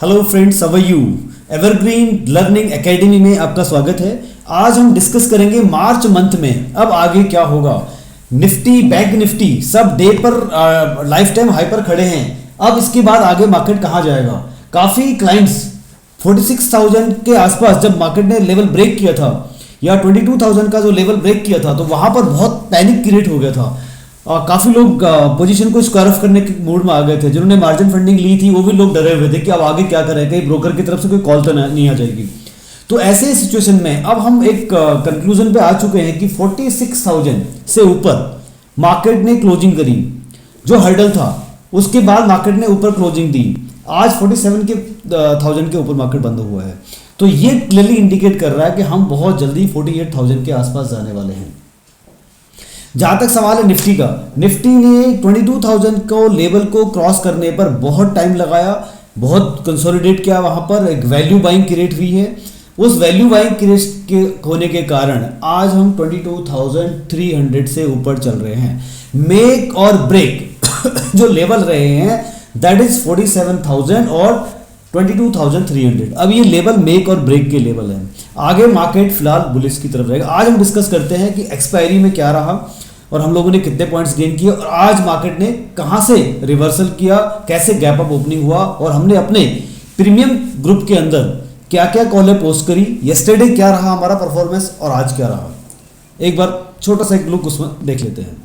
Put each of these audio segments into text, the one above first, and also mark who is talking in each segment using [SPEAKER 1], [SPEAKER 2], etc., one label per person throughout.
[SPEAKER 1] Hello friends, how are you. Evergreen learning academy में आपका स्वागत है। आज हम डिस्कस करेंगे मार्च मंथ में अब आगे क्या होगा। निफ्टी, बैंक निफ्टी सब डे पर लाइफ टाइम हाई पर खड़े हैं। अब इसके बाद आगे मार्केट कहाँ जाएगा। काफ़ी क्लाइंट्स 46,000 के आसपास जब मार्केट ने लेवल ब्रेक किया था या 22,000 का जो लेवल ब्रेक किया था तो वहाँ पर बहुत पैनिक क्रिएट हो गया था। काफ़ी लोग पोजीशन को स्क्वायर ऑफ करने के मूड में आ गए थे। जिन्होंने मार्जिन फंडिंग ली थी वो भी लोग डरे हुए थे कि अब आगे क्या करें, कहीं ब्रोकर की तरफ से कोई कॉल तो नहीं आ जाएगी। तो ऐसे सिचुएशन में अब हम एक कंक्लूजन पे आ चुके हैं कि 46,000 से ऊपर मार्केट ने क्लोजिंग करी। जो हर्डल था उसके बाद मार्केट ने ऊपर क्लोजिंग दी। आज 47,000 के ऊपर मार्केट बंद हुआ है। तो ये क्लियरली इंडिकेट कर रहा है कि हम बहुत जल्दी 48,000 के आसपास जाने वाले हैं। जहां तक सवाल है निफ्टी का, निफ्टी ने 22,000 को लेवल को क्रॉस करने पर बहुत टाइम लगाया, बहुत कंसोलिडेट किया। वहां पर एक वैल्यू बाइंग क्रिएट हुई है। उस वैल्यू बाइंग क्रिएट के होने के कारण आज हम 22,300 से ऊपर चल रहे हैं। मेक और ब्रेक जो लेवल रहे हैं दैट इज 47,000 और 22,300। अब ये लेवल मेक और ब्रेक के लेवल है। आगे मार्केट फिलहाल बुलिश की तरफ रहेगा। आज हम डिस्कस करते हैं कि एक्सपायरी में क्या रहा और हम लोगों ने कितने पॉइंट्स गेन किए और आज मार्केट ने कहां से रिवर्सल किया, कैसे गैप अप ओपनिंग हुआ और हमने अपने प्रीमियम ग्रुप के अंदर क्या क्या कॉलें पोस्ट करी। येस्टरडे क्या रहा हमारा परफॉर्मेंस और आज क्या रहा। एक बार छोटा सा एक लुक उसमें देख लेते हैं।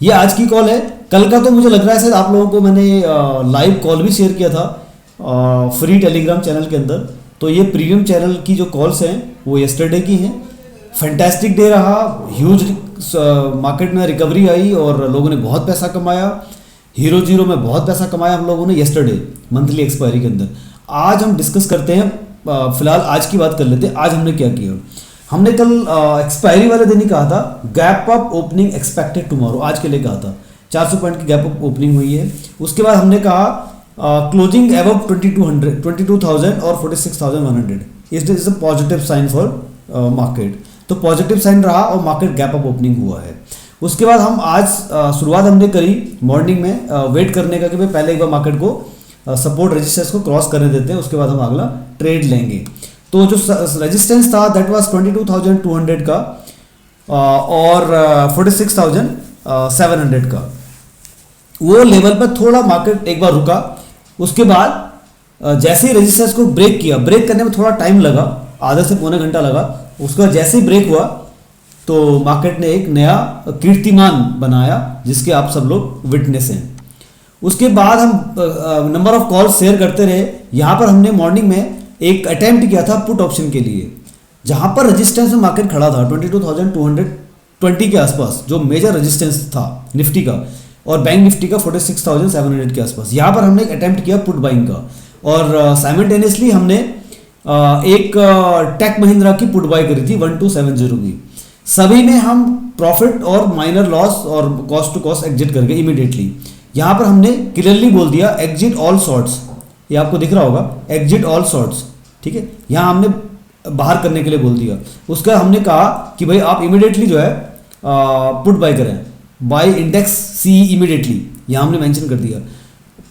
[SPEAKER 1] ये आज की कॉल है। कल का तो मुझे लग रहा है शायद आप लोगों को मैंने लाइव कॉल भी शेयर किया था फ्री टेलीग्राम चैनल के अंदर। तो ये प्रीमियम चैनल की जो कॉल्स हैं वो येस्टरडे की हैं। फैंटास्टिक डे रहा, ह्यूज मार्केट में रिकवरी आई और लोगों ने बहुत पैसा कमाया। हीरो जीरो में बहुत पैसा कमाया हम लोगों ने येस्टरडे मंथली एक्सपायरी के अंदर। आज हम डिस्कस करते हैं, फिलहाल आज की बात कर लेते हैं। आज हमने क्या किया। हमने कल एक्सपायरी वाले दिन ही कहा था gap up opening expected tomorrow. आज के लिए कहा था 400 पॉइंट की गैप अप ओपनिंग हुई है। उसके बाद हमने कहा क्लोजिंग अबव 22,000 और 46,100 is a positive sign for market. तो पॉजिटिव साइन रहा और मार्केट गैप अप ओपनिंग हुआ है। उसके बाद हम आज शुरुआत हमने करी मॉर्निंग में वेट करने का कि भाई पहले एक बार मार्केट को सपोर्ट रेजिस्टेंस को क्रॉस करने देते हैं, उसके बाद हम अगला ट्रेड लेंगे। तो जो रेजिस्टेंस था दैट वाज 22,200 का और 46,700 का। वो लेवल पर थोड़ा मार्केट एक बार रुका। उसके बाद जैसे ही रेजिस्टेंस को ब्रेक किया, ब्रेक करने में थोड़ा टाइम लगा, आधा से पौने घंटा लगा। उसके बाद जैसे ही ब्रेक हुआ तो मार्केट ने एक नया कीर्तिमान बनाया जिसके आप सब लोग विटनेस हैं। उसके बाद हम नंबर ऑफ कॉल शेयर करते रहे। यहाँ पर हमने मॉर्निंग में एक अटेम्प्ट किया था पुट ऑप्शन के लिए, जहाँ पर रेजिस्टेंस में मार्केट खड़ा था 22,220 के आसपास, जो मेजर रेजिस्टेंस था निफ्टी का और बैंक निफ्टी का 46,700 के आसपास। यहाँ पर हमने एक अटेम्प्ट किया पुट बाइंग का और साइमल्टेनियसली हमने एक टेक महिंद्रा की पुट बाई करी थी 1270 की। सभी में हम प्रॉफिट और माइनर लॉस और कॉस्ट टू कॉस्ट एग्जिट कर गए इमीडिएटली। यहाँ पर हमने क्लियरली बोल दिया एग्जिट ऑल शॉर्ट्स। ये आपको दिख रहा होगा एग्जिट ऑल शॉर्ट्स, ठीक है। यहाँ हमने बाहर करने के लिए बोल दिया। उसका हमने कहा कि भाई आप इमीडिएटली जो है पुट बाई करें, बाई इंडेक्स सी इमीडिएटली। यहाँ हमने मेंशन कर दिया।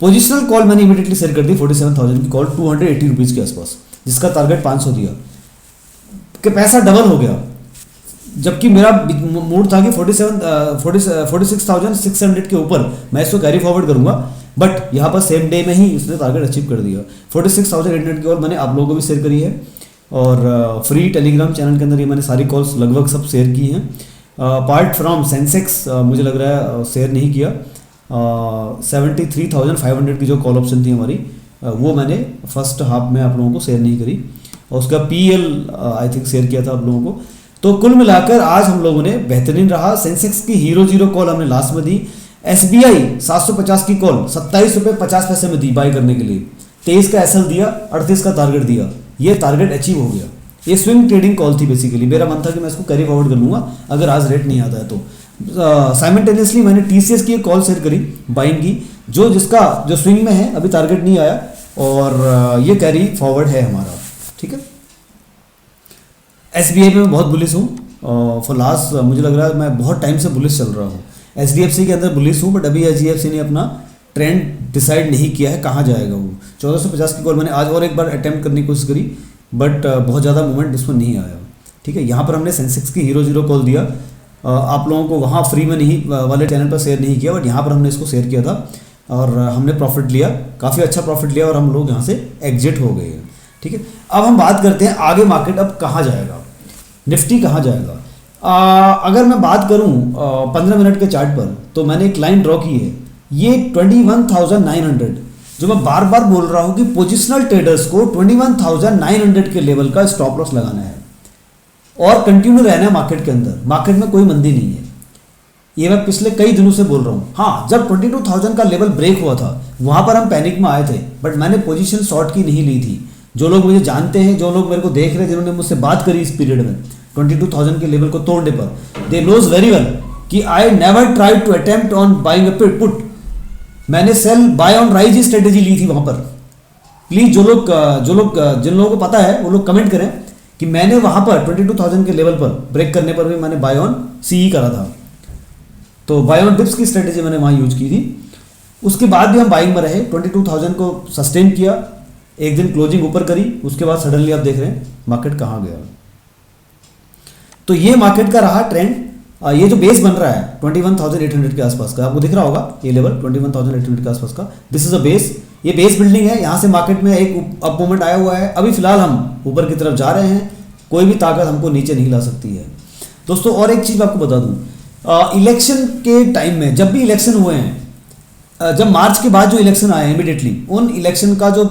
[SPEAKER 1] पोजिशनल कॉल मैंने इमीडिएटली शेयर कर दी 47,000 की कॉल 280 रुपीज़ के आसपास, जिसका टारगेट 500 दिया कि पैसा डबल हो गया। जबकि मेरा मूड था कि 46,600 के ऊपर मैं इसको कैरी फॉरवर्ड करूंगा, बट यहाँ पर सेम डे में ही उसने टारगेट अचीव कर दिया। 46,800 की कॉल मैंने आप लोगों को भी शेयर करी है और फ्री टेलीग्राम चैनल के अंदर ये मैंने सारी कॉल्स लगभग सब शेयर की हैं। अपार्ट फ्रॉम सेंसेक्स मुझे लग रहा है शेयर नहीं किया। 73,500 की जो कॉल ऑप्शन थी हमारी वो मैंने फर्स्ट हाफ में आप लोगों को शेयर नहीं करी और उसका PL आई थिंक शेयर किया था आप लोगों को। तो कुल मिलाकर आज हम लोगों ने बेहतरीन रहा। सेंसेक्स की हीरो जीरो कॉल हमने लास्ट में दी। SBI 750 की कॉल 27 रुपये 50 पैसे में दी बाई करने के लिए। 23 का SL दिया, 38 का टारगेट दिया। ये टारगेट अचीव हो गया। ये स्विंग ट्रेडिंग कॉल थी बेसिकली। मेरा मन था कि मैं इसको कैरी फॉरवर्ड कर लूँगा अगर आज रेट नहीं आता है तो। साइमल्टेनियसली मैंने TCS की कॉल शेयर करी बाइंग की, जिसका जो स्विंग में है अभी टारगेट नहीं आया और ये कैरी फॉरवर्ड है हमारा, ठीक है। SBI में मैं बहुत बुलिश हूँ फॉर लास्ट, मुझे लग रहा है मैं बहुत टाइम से बुलिश चल रहा हूँ। HDFC के अंदर बुलिश हूँ बट अभी HDFC ने अपना ट्रेंड डिसाइड नहीं किया है कहाँ जाएगा वो। 1450 की कॉल मैंने आज और एक बार अटैम्प्ट करने की कोशिश करी, बट बहुत ज़्यादा मूवमेंट इसमें नहीं आया। ठीक है, यहाँ पर हमने सेंसेक्स की हीरो जीरो कॉल दिया, आप लोगों को वहाँ फ्री में नहीं वाले चैनल पर शेयर नहीं किया, बट यहाँ पर हमने इसको शेयर किया था और हमने प्रॉफिट लिया, काफ़ी अच्छा प्रॉफिट लिया और हम लोग यहाँ से एग्जिट हो गए। ठीक है, अब हम बात करते हैं आगे मार्केट अब कहाँ जाएगा, निफ्टी कहाँ जाएगा। अगर मैं बात करूँ 15 मिनट के चार्ट पर, तो मैंने एक लाइन ड्रॉ की है, ये 21,900, जो मैं बार बार बोल रहा हूँ कि पोजिशनल ट्रेडर्स को 21,900 के लेवल का स्टॉप लॉस लगाना है और कंटिन्यू रहना है मार्केट के अंदर। मार्केट में कोई मंदी नहीं है, ये मैं पिछले कई दिनों से बोल रहा हूँ। हाँ, जब 22,000 का लेवल ब्रेक हुआ था वहाँ पर हम पैनिक में आए थे, बट मैंने पोजीशन शॉर्ट की नहीं ली थी। जो लोग मुझे जानते हैं, जो लोग मेरे को देख रहे हैं, जिन्होंने मुझसे बात करी इस पीरियड में 22,000 के लेवल को तोड़ने पर, दे नोज वेरी वेल कि I never try to attempt on buying a put. मैंने सेल बाय ऑन राइज ही स्ट्रेटेजी ली थी वहाँ पर। प्लीज़ जिन लोगों को पता है वो लोग कमेंट करें कि मैंने वहाँ पर 22,000 के लेवल पर ब्रेक करने पर भी मैंने बाय ऑन सी करा था। तो बाय ऑन डिप्स की स्ट्रेटेजी मैंने वहाँ यूज की थी। उसके बाद भी हम बाइंग में रहे, 22,000 को सस्टेन किया, एक दिन क्लोजिंग ऊपर करी, उसके बाद सडनली आप देख रहे हैं मार्केट कहाँ गया। तो ये मार्केट का रहा ट्रेंड। ये जो बेस बन रहा है 21,800 के आसपास का, आपको दिख रहा होगा ये लेवल 21,800 के आसपास का, दिस इज अ बेस। ये बेस बिल्डिंग है, यहाँ से मार्केट में एक अप मूवमेंट आया हुआ है। अभी फिलहाल हम ऊपर की तरफ जा रहे हैं, कोई भी ताकत हमको नीचे नहीं ला सकती है दोस्तों। और एक चीज़ आपको बता दूँ, इलेक्शन के टाइम में जब भी इलेक्शन हुए हैं, जब मार्च के बाद जो इलेक्शन आए इमीडिएटली, उन इलेक्शन का जो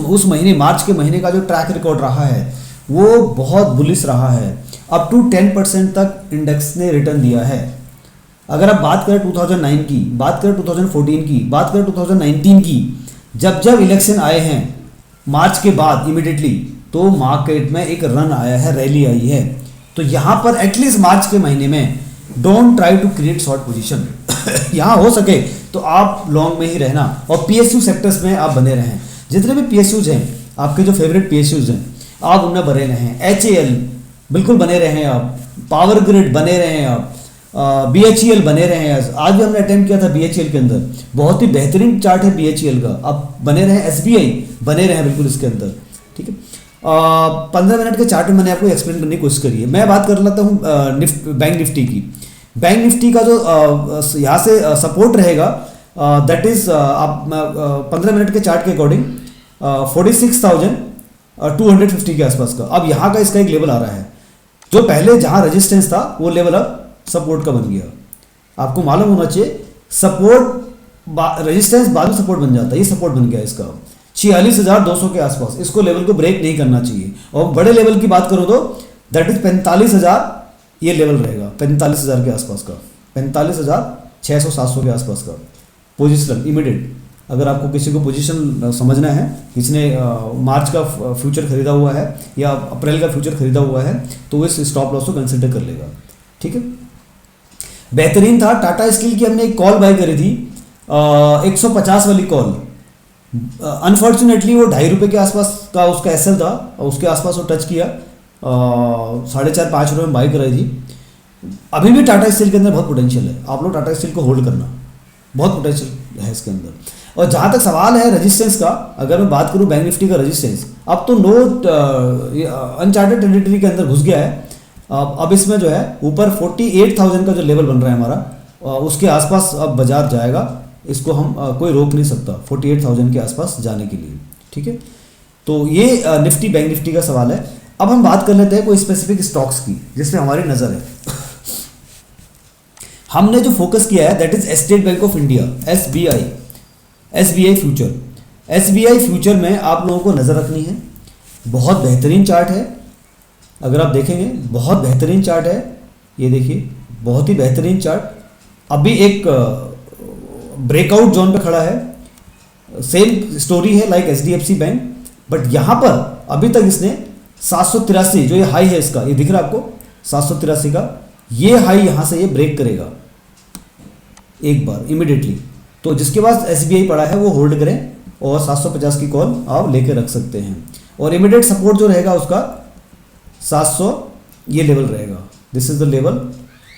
[SPEAKER 1] उस महीने मार्च के महीने का जो ट्रैक रिकॉर्ड रहा है वो बहुत बुलिश रहा है। अप टू 10% तक इंडेक्स ने रिटर्न दिया है। अगर आप बात करें 2009 की, बात करें 2014 की, बात करें 2019 की, जब जब इलेक्शन आए हैं मार्च के बाद इमीडिएटली, तो मार्केट में एक रन आया है, रैली आई है। तो यहाँ पर एटलीस्ट मार्च के महीने में don't try to create short position. यहाँ हो सके तो आप लॉन्ग में ही रहना और पीएसयू सेक्टर्स में आप बने रहें। जितने भी पीएसयूज हैं, आपके जो फेवरेट पीएसयूज हैं, आप उनमें बने रहें। एचएएल बिल्कुल बने रहें आप, पावर ग्रिड बने रहें आप, बीएचईएल बने रहें। आज भी हमने अटेम्प्ट किया था बीएचईएल के अंदर, बहुत ही बेहतरीन चार्ट है बीएचईएल का, आप बने रहें। एसबीआई बने रहें बिल्कुल इसके अंदर। ठीक है, 15 मिनट के चार्ट में मैंने आपको एक्सप्लेन करने की कोशिश करी है। मैं बात कर लेता हूँ बैंक निफ्टी की। बैंक निफ्टी का जो यहाँ से सपोर्ट रहेगा, दैट इज आप 15 मिनट के चार्ट के अकॉर्डिंग 46,250 के आसपास का। अब यहाँ का इसका एक लेवल आ रहा है, जो पहले जहाँ रेजिस्टेंस था वो लेवल अब सपोर्ट का बन गया। आपको मालूम होना चाहिए, सपोर्ट रेजिस्टेंस बाद में सपोर्ट बन जाता है, ये सपोर्ट बन गया इसका 46,200 के आसपास। इसको लेवल को ब्रेक नहीं करना चाहिए। और बड़े लेवल की बात करो तो दैट इज 45,000 ये लेवल रहेगा, 45,000 के आसपास का, 45,600-700 के आसपास का पोजिशनल इमीडिएट। अगर आपको किसी को पोजीशन समझना है, किसी ने मार्च का फ्यूचर खरीदा हुआ है या अप्रैल का फ्यूचर खरीदा हुआ है, तो वो इस स्टॉप लॉस को कंसिडर कर लेगा। ठीक है, बेहतरीन था। टाटा स्टील की हमने एक कॉल बाय करी थी, 150 वाली कॉल। अनफॉर्चुनेटली वो ₹2.5 के आसपास का उसका एसएल था और उसके आसपास वो टच किया, 4.5-5 रुपये में बाई कराई थी। अभी भी टाटा स्टील के अंदर बहुत पोटेंशियल है, आप लोग टाटा स्टील को होल्ड करना, बहुत पोटेंशियल है इसके अंदर। और जहाँ तक सवाल है रेजिस्टेंस का, अगर मैं बात करूँ बैंक निफ्टी का रेजिस्टेंस, अब तो अनचार्टेड टेरिटरी के अंदर घुस गया है। अब इसमें जो है ऊपर 48,000 का जो लेवल बन रहा है हमारा, उसके आसपास अब बाजार जाएगा। इसको हम कोई रोक नहीं सकता 48,000 के आसपास जाने के लिए। ठीक है, तो ये निफ्टी बैंक निफ्टी का सवाल है। अब हम बात कर लेते हैं कोई स्पेसिफिक स्टॉक्स की जिसमें हमारी नज़र है। हमने जो फोकस किया है that is state bank of India, SBI future. SBI future में आप लोगों को नज़र रखनी है। बहुत बेहतरीन चार्ट है, अगर आप देखेंगे बहुत बेहतरीन चार्ट है। ये देखिए, बहुत ही बेहतरीन चार्ट। अभी एक ब्रेकआउट जोन पे खड़ा है। सेम स्टोरी है लाइक एचडीएफसी बैंक, बट यहाँ पर अभी तक इसने 783 जो ये हाई है इसका, ये दिख रहा है आपको 783 का, ये हाई यहाँ से ये ब्रेक करेगा एक बार इमिडिएटली। तो जिसके पास एसबीआई पड़ा है वो होल्ड करें और 750 की कॉल आप लेके रख सकते हैं। और इमीडिएट सपोर्ट जो रहेगा उसका 700 ये लेवल रहेगा, दिस इज द लेवल।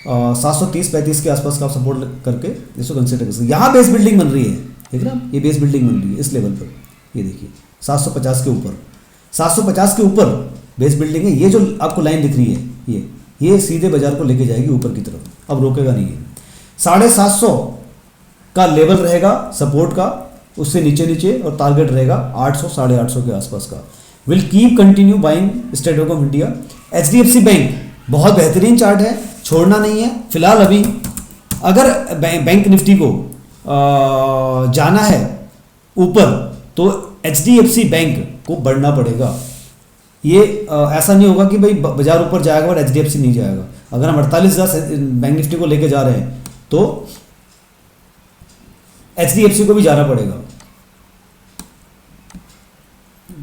[SPEAKER 1] 730-35 के आसपास का आप सपोर्ट करके इसको कंसिडर कर सकते हैं। यहाँ बेस बिल्डिंग बन रही है, देख रहे हैं, ये बेस बिल्डिंग बन रही है इस लेवल पर, ये देखिए 750 के ऊपर, 750 के ऊपर बेस बिल्डिंग है। ये जो आपको लाइन दिख रही है ये सीधे बाजार को लेके जाएगी ऊपर की तरफ, अब रोकेगा नहीं है। 750 का लेवल रहेगा सपोर्ट का, उससे नीचे नीचे, और टारगेट रहेगा 800 850 के आसपास का। Will keep continue buying state bank of India. HDFC bank बहुत बेहतरीन चार्ट है, छोड़ना नहीं है। फिलहाल अभी अगर बैंक निफ्टी को जाना है ऊपर तो HDFC बैंक को बढ़ना पड़ेगा। ये ऐसा नहीं होगा कि भाई बाजार ऊपर जाएगा और HDFC नहीं जाएगा। अगर हम 48,000 बैंक निफ्टी को लेके जा रहे हैं तो HDFC को भी जाना पड़ेगा।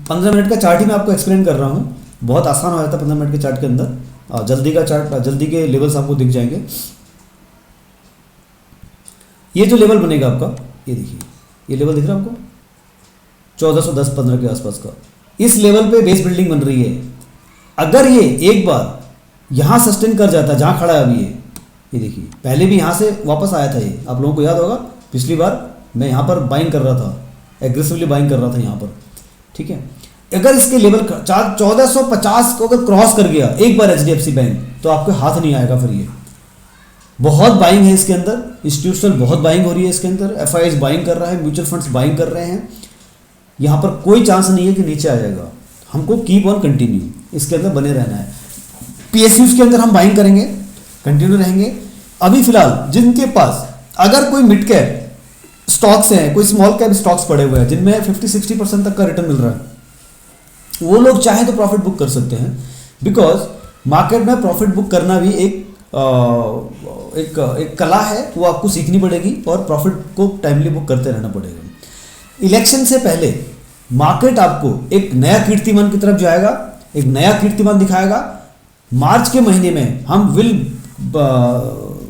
[SPEAKER 1] 15 मिनट का चार्ट ही मैं आपको एक्सप्लेन कर रहा हूँ, बहुत आसान हो जाता है 15 मिनट के चार्ट के अंदर। जल्दी का चार्ट, जल्दी के लेवल्स आपको दिख जाएंगे। ये जो लेवल बनेगा आपका, ये देखिए, ये लेवल दिख रहा है आपको 1410-15 के आसपास का। इस लेवल पे बेस बिल्डिंग बन रही है। अगर ये एक बार यहाँ सस्टेन कर जाता है जहाँ खड़ा है अभी ये देखिए, पहले भी यहाँ से वापस आया था ये, आप लोगों को याद होगा पिछली बार मैं यहाँ पर बाइंग कर रहा था, एग्रेसिवली बाइंग कर रहा था यहाँ पर, ठीक है। अगर इसके लेवल 1450 को अगर क्रॉस कर गया एक बार HDFC बैंक, तो आपके हाथ नहीं आएगा फिर। ये बहुत बाइंग है इसके अंदर, इंस्टीट्यूशनल बहुत बाइंग हो रही है इसके अंदर, FIIs बाइंग कर रहा है, म्यूचुअल फंड्स बाइंग कर रहे हैं। यहाँ पर कोई चांस नहीं है कि नीचे आ जाएगा। हमको कीप ऑन कंटिन्यू इसके अंदर बने रहना है। PSUs के अंदर हम बाइंग करेंगे, कंटिन्यू रहेंगे। अभी फिलहाल जिनके पास अगर कोई मिड कैप स्टॉक्स हैं, कोई स्मॉल कैप स्टॉक्स पड़े हुए हैं जिनमें 50-60% तक का रिटर्न मिल रहा है, वो लोग चाहे तो प्रॉफिट बुक कर सकते हैं। बिकॉज मार्केट में प्रॉफिट बुक करना भी एक कला है, वो आपको सीखनी पड़ेगी और प्रॉफिट को टाइमली बुक करते रहना पड़ेगा। इलेक्शन से पहले मार्केट आपको एक नया कीर्तिमान की तरफ जाएगा, एक नया कीर्तिमान दिखाएगा। मार्च के महीने में हम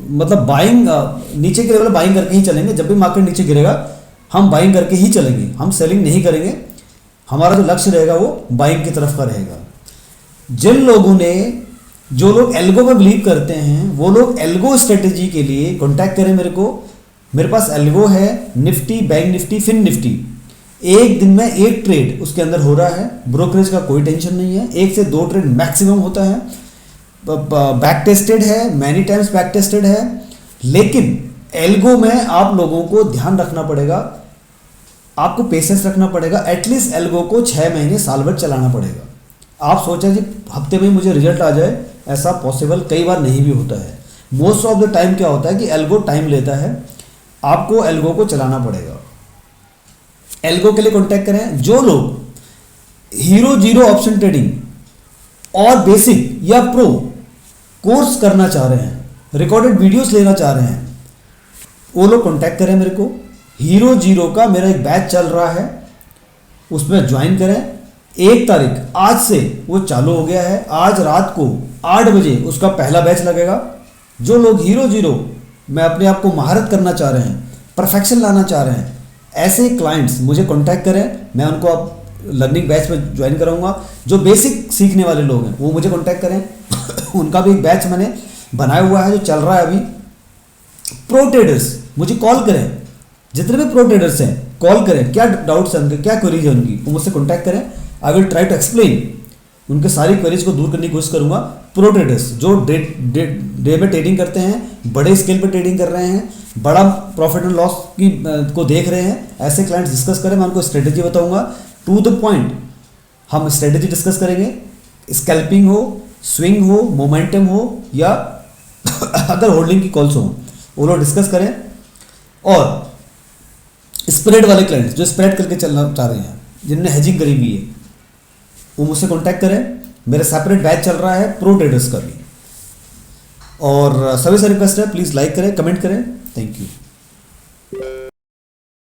[SPEAKER 1] मतलब बाइंग, नीचे के लेवल बाइंग करके ही चलेंगे। जब भी मार्केट नीचे गिरेगा हम बाइंग करके ही चलेंगे, हम सेलिंग नहीं करेंगे। हमारा जो लक्ष्य रहेगा वो बाइंग की तरफ का रहेगा। जो लोग एल्गो में बिलीव करते हैं वो लोग एल्गो स्ट्रेटेजी के लिए कांटेक्ट करें मेरे को। मेरे पास एल्गो है, Nifty, bank Nifty, fin Nifty. एक दिन में एक ट्रेड उसके अंदर हो रहा है, ब्रोकरेज का कोई टेंशन नहीं है, 1 से 2 ट्रेड मैक्सिमम होता है। बैक टेस्टेड है, मैनी टाइम्स बैक टेस्टेड है। लेकिन एल्गो में आप लोगों को ध्यान रखना पड़ेगा, आपको पेशेंस रखना पड़ेगा। एटलीस्ट एल्गो को 6 महीने साल भर चलाना पड़ेगा। आप सोचा जी हफ्ते में मुझे रिजल्ट आ जाए, ऐसा पॉसिबल कई बार नहीं भी होता है। मोस्ट ऑफ द टाइम क्या होता है कि एल्गो टाइम लेता है, आपको एल्गो को चलाना पड़ेगा। एल्गो के लिए कॉन्टैक्ट करें। जो लोग हीरो जीरो ऑप्शन ट्रेडिंग और बेसिक या प्रो कोर्स करना चाह रहे हैं, रिकॉर्डेड वीडियोस लेना चाह रहे हैं, वो लोग कॉन्टैक्ट करें मेरे को। हीरो जीरो का मेरा एक बैच चल रहा है, उसमें ज्वाइन करें। 1 तारीख आज से वो चालू हो गया है। आज रात को 8 बजे उसका पहला बैच लगेगा। जो लोग हीरो जीरो में अपने आप को महारत करना चाह रहे हैं, परफेक्शन लाना चाह रहे हैं, ऐसे क्लाइंट्स मुझे कांटेक्ट करें, मैं उनको अब लर्निंग बैच में ज्वाइन कराऊंगा। जो बेसिक सीखने वाले लोग हैं वो मुझे कांटेक्ट करें उनका भी एक बैच मैंने बनाया हुआ है जो चल रहा है अभी। प्रो ट्रेडर्स मुझे कॉल करें, जितने भी प्रो ट्रेडर्स हैं कॉल करें, क्या डाउट्स हैं उनके, क्या क्वेरीज है उनकी, वो मुझसे कॉन्टैक्ट करें। I will try to explain, उनके सारी क्वेरीज को दूर करने की कोशिश करूंगा। प्रो ट्रेडर्स जो डे में ट्रेडिंग करते हैं, बड़े स्केल पर ट्रेडिंग कर रहे हैं, बड़ा प्रॉफिट एंड लॉस को देख रहे हैं, ऐसे क्लाइंट्स डिस्कस करें। मैं उनको स्ट्रेटेजी बताऊंगा टू द पॉइंट। हम स्ट्रेटेजी डिस्कस करेंगे, स्कैल्पिंग हो, स्विंग हो, मोमेंटम हो या अदर होल्डिंग की कॉल्स हो, वो लोग डिस्कस करें। और स्प्रेड वाले क्लाइंट्स जो स्प्रेड करके चलना चाह रहे हैं, जिनने हेजिंग करी हुई है, वो मुझसे कांटेक्ट करें। मेरा सेपरेट बैच चल रहा है प्रो ट्रेडर्स का भी। और सभी से रिक्वेस्ट है, प्लीज़ लाइक करें, कमेंट करें। Thank you.